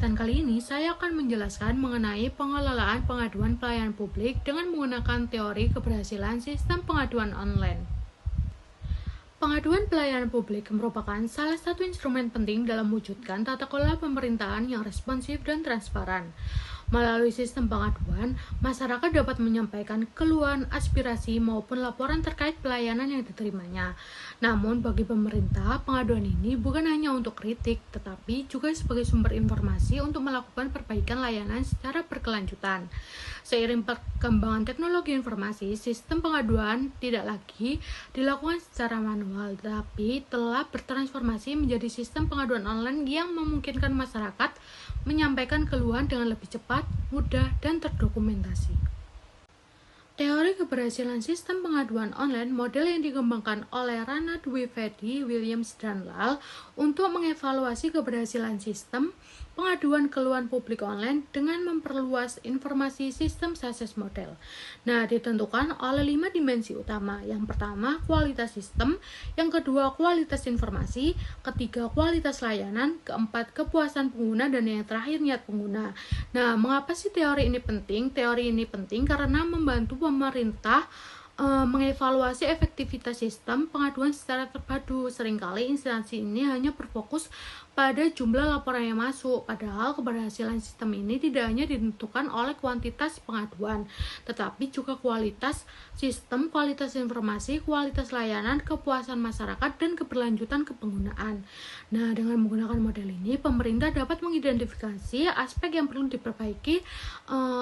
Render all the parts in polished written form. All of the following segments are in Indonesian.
kesempatan kali ini, saya akan menjelaskan mengenai pengelolaan pengaduan pelayanan publik dengan menggunakan teori keberhasilan sistem pengaduan online. Pengaduan pelayanan publik merupakan salah satu instrumen penting dalam mewujudkan tata kelola pemerintahan yang responsif dan transparan. Melalui sistem pengaduan, masyarakat dapat menyampaikan keluhan, aspirasi, maupun laporan terkait pelayanan yang diterimanya. Namun, bagi pemerintah, pengaduan ini bukan hanya untuk kritik, tetapi juga sebagai sumber informasi untuk melakukan perbaikan layanan secara berkelanjutan. Seiring perkembangan teknologi informasi, sistem pengaduan tidak lagi dilakukan secara manual, tetapi telah bertransformasi menjadi sistem pengaduan online yang memungkinkan masyarakat menyampaikan keluhan dengan lebih cepat, mudah, dan terdokumentasi. Teori keberhasilan sistem pengaduan online model yang dikembangkan oleh Rana Dwivedi, Williams, dan Lal untuk mengevaluasi keberhasilan sistem pengaduan keluhan publik online dengan memperluas informasi sistem success model. Nah, ditentukan oleh 5 dimensi utama. Yang pertama, kualitas sistem, yang kedua, kualitas informasi, ketiga, kualitas layanan, keempat, kepuasan pengguna, dan yang terakhir, niat pengguna. Nah, mengapa sih teori ini penting? Teori ini penting karena membantu pemerintah mengevaluasi efektivitas sistem pengaduan secara terpadu. Seringkali instansi ini hanya berfokus pada jumlah laporan yang masuk, padahal keberhasilan sistem ini tidak hanya ditentukan oleh kuantitas pengaduan, tetapi juga kualitas sistem, kualitas informasi, kualitas layanan, kepuasan masyarakat, dan keberlanjutan kepenggunaan. Nah, dengan menggunakan model ini, pemerintah dapat mengidentifikasi aspek yang perlu diperbaiki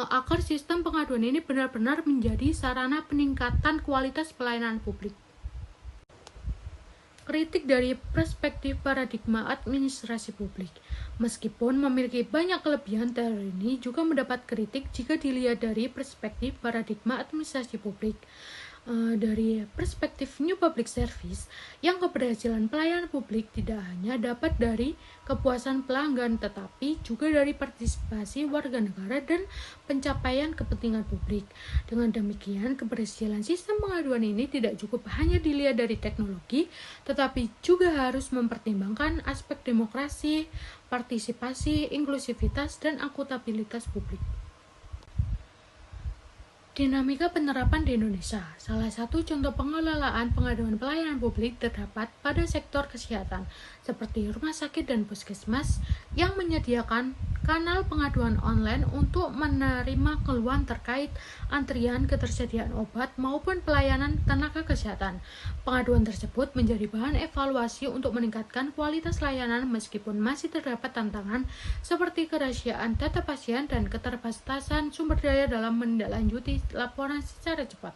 agar sistem pengaduan ini benar-benar menjadi sarana peningkatan kualitas pelayanan publik. Kritik dari perspektif paradigma administrasi publik. Meskipun memiliki banyak kelebihan, teori ini juga mendapat kritik jika dilihat dari perspektif paradigma administrasi publik. Dari perspektif New Public Service, yang keberhasilan pelayanan publik tidak hanya dapat dari kepuasan pelanggan, tetapi juga dari partisipasi warga negara dan pencapaian kepentingan publik. Dengan demikian, keberhasilan sistem pengaduan ini tidak cukup hanya dilihat dari teknologi, tetapi juga harus mempertimbangkan aspek demokrasi, partisipasi, inklusivitas, dan akuntabilitas publik. Dinamika penerapan di Indonesia. Salah satu contoh pengelolaan pengaduan pelayanan publik terdapat pada sektor kesehatan, seperti rumah sakit dan puskesmas yang menyediakan kanal pengaduan online untuk menerima keluhan terkait antrian, ketersediaan obat, maupun pelayanan tenaga kesehatan. Pengaduan tersebut menjadi bahan evaluasi untuk meningkatkan kualitas layanan meskipun masih terdapat tantangan seperti kerahasiaan data pasien dan keterbatasan sumber daya dalam menindaklanjuti laporan secara cepat.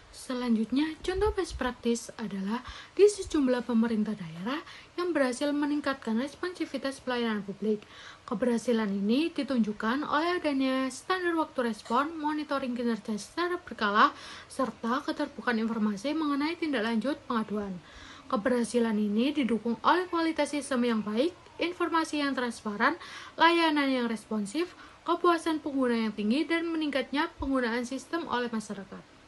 Selanjutnya, contoh best practice adalah di sejumlah pemerintah daerah yang berhasil meningkatkan responsivitas pelayanan publik. Keberhasilan ini ditunjukkan oleh adanya standar waktu respon, monitoring kinerja secara berkala, serta keterbukaan informasi mengenai tindak lanjut pengaduan. Keberhasilan ini didukung oleh kualitas sistem yang baik, informasi yang transparan, layanan yang responsif, kepuasan pengguna yang tinggi, dan meningkatnya penggunaan sistem oleh masyarakat.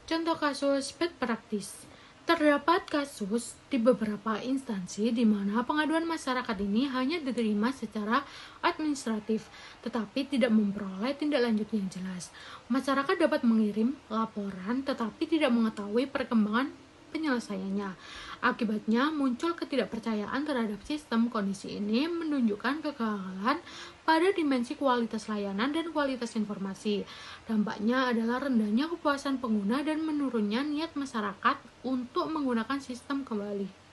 Contoh kasus best practice. Terdapat kasus di beberapa instansi di mana pengaduan masyarakat ini hanya diterima secara administratif, tetapi tidak memperoleh tindak lanjut yang jelas. Masyarakat dapat mengirim laporan tetapi tidak mengetahui perkembangan penyelesaiannya. Akibatnya muncul ketidakpercayaan terhadap sistem. Kondisi ini menunjukkan kegagalan pada dimensi kualitas layanan dan kualitas informasi. Dampaknya adalah rendahnya kepuasan pengguna dan menurunnya niat masyarakat untuk menggunakan sistem kembali.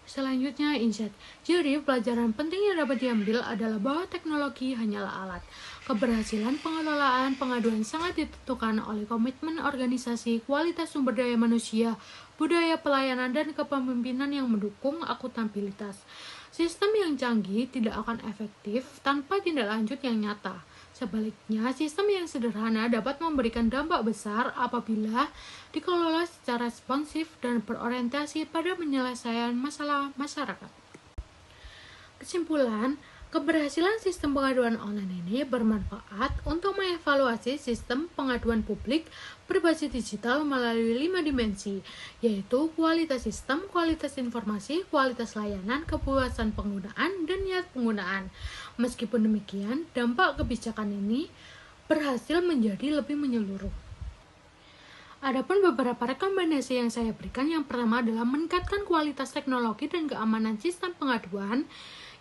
Selanjutnya, insight. Jadi, pelajaran penting yang dapat diambil adalah bahwa teknologi hanyalah alat. Keberhasilan pengelolaan pengaduan sangat ditentukan oleh komitmen organisasi, kualitas sumber daya manusia, budaya pelayanan, dan kepemimpinan yang mendukung akuntabilitas. Sistem yang canggih tidak akan efektif tanpa tindak lanjut yang nyata. Sebaliknya, sistem yang sederhana dapat memberikan dampak besar apabila dikelola secara responsif dan berorientasi pada penyelesaian masalah masyarakat. Kesimpulan, Keberhasilan sistem pengaduan online ini bermanfaat untuk mengevaluasi sistem pengaduan publik berbasis digital melalui 5 dimensi, yaitu kualitas sistem, kualitas informasi, kualitas layanan, kepuasan penggunaan, dan niat penggunaan. Meskipun demikian, dampak kebijakan ini berhasil menjadi lebih menyeluruh. Adapun beberapa rekomendasi yang saya berikan, yang pertama adalah meningkatkan kualitas teknologi dan keamanan sistem pengaduan.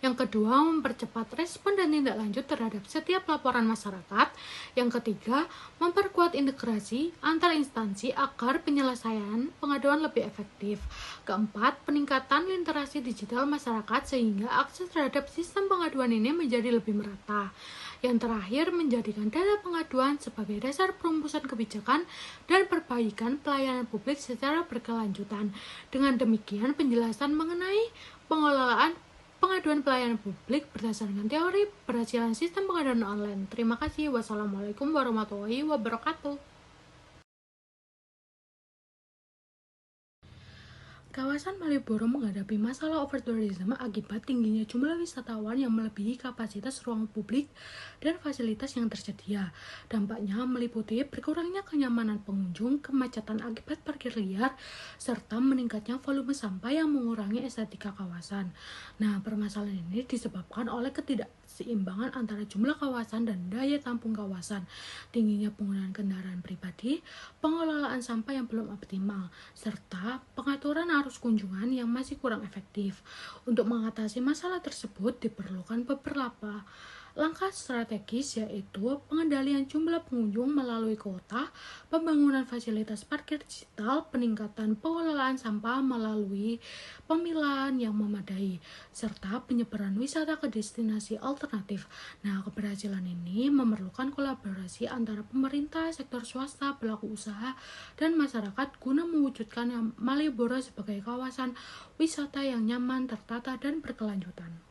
Yang kedua, mempercepat respon dan tindak lanjut terhadap setiap laporan masyarakat. Yang ketiga, memperkuat integrasi antar instansi agar penyelesaian pengaduan lebih efektif. Keempat, peningkatan literasi digital masyarakat sehingga akses terhadap sistem pengaduan ini menjadi lebih merata. Yang terakhir, menjadikan data pengaduan sebagai dasar perumusan kebijakan dan perbaikan pelayanan publik secara berkelanjutan. Dengan demikian, penjelasan mengenai pengelolaan pengaduan pelayanan publik berdasarkan teori keberhasilan sistem pengaduan online. Terima kasih. Wassalamualaikum warahmatullahi wabarakatuh. Kawasan Malioboro menghadapi masalah overtourism akibat tingginya jumlah wisatawan yang melebihi kapasitas ruang publik dan fasilitas yang tersedia. Dampaknya meliputi berkurangnya kenyamanan pengunjung, kemacetan akibat parkir liar, serta meningkatnya volume sampah yang mengurangi estetika kawasan. Nah, permasalahan ini disebabkan oleh ketidakseimbangan antara jumlah kawasan dan daya tampung kawasan, tingginya penggunaan kendaraan pribadi, pengelolaan sampah yang belum optimal, serta pengaturan arus kunjungan yang masih kurang efektif. Untuk mengatasi masalah tersebut diperlukan beberapa langkah strategis, yaitu pengendalian jumlah pengunjung melalui kuota, pembangunan fasilitas parkir digital, peningkatan pengelolaan sampah melalui pemilahan yang memadai, serta penyebaran wisata ke destinasi alternatif. Nah, keberhasilan ini memerlukan kolaborasi antara pemerintah, sektor swasta, pelaku usaha, dan masyarakat guna mewujudkan Malioboro sebagai kawasan wisata yang nyaman, tertata, dan berkelanjutan.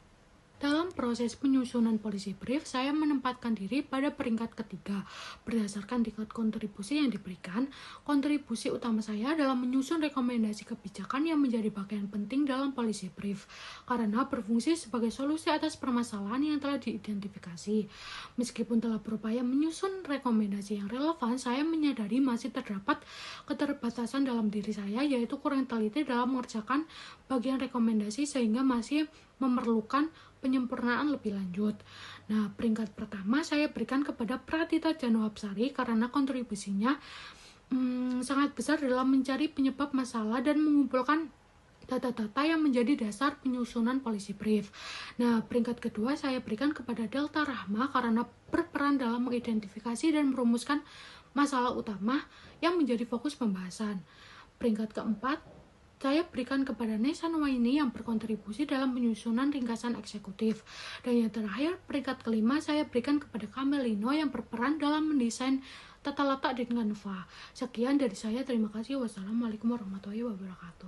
Dalam proses penyusunan policy brief, saya menempatkan diri pada peringkat ketiga. Berdasarkan tingkat kontribusi yang diberikan, kontribusi utama saya dalam menyusun rekomendasi kebijakan yang menjadi bagian penting dalam policy brief, karena berfungsi sebagai solusi atas permasalahan yang telah diidentifikasi. Meskipun telah berupaya menyusun rekomendasi yang relevan, saya menyadari masih terdapat keterbatasan dalam diri saya, yaitu kurang teliti dalam mengerjakan bagian rekomendasi sehingga masih memerlukan penyempurnaan lebih lanjut. Nah, peringkat pertama saya berikan kepada Pratita Januapsari karena kontribusinya sangat besar dalam mencari penyebab masalah dan mengumpulkan data-data yang menjadi dasar penyusunan policy brief. Nah, peringkat kedua saya berikan kepada Delta Rahma karena berperan dalam mengidentifikasi dan merumuskan masalah utama yang menjadi fokus pembahasan. Peringkat keempat saya berikan kepada Nesa Nuwaini yang berkontribusi dalam penyusunan ringkasan eksekutif. Dan yang terakhir, peringkat kelima saya berikan kepada Kamelino yang berperan dalam mendesain tata letak di Canva. Sekian dari saya, terima kasih. Wassalamualaikum warahmatullahi wabarakatuh.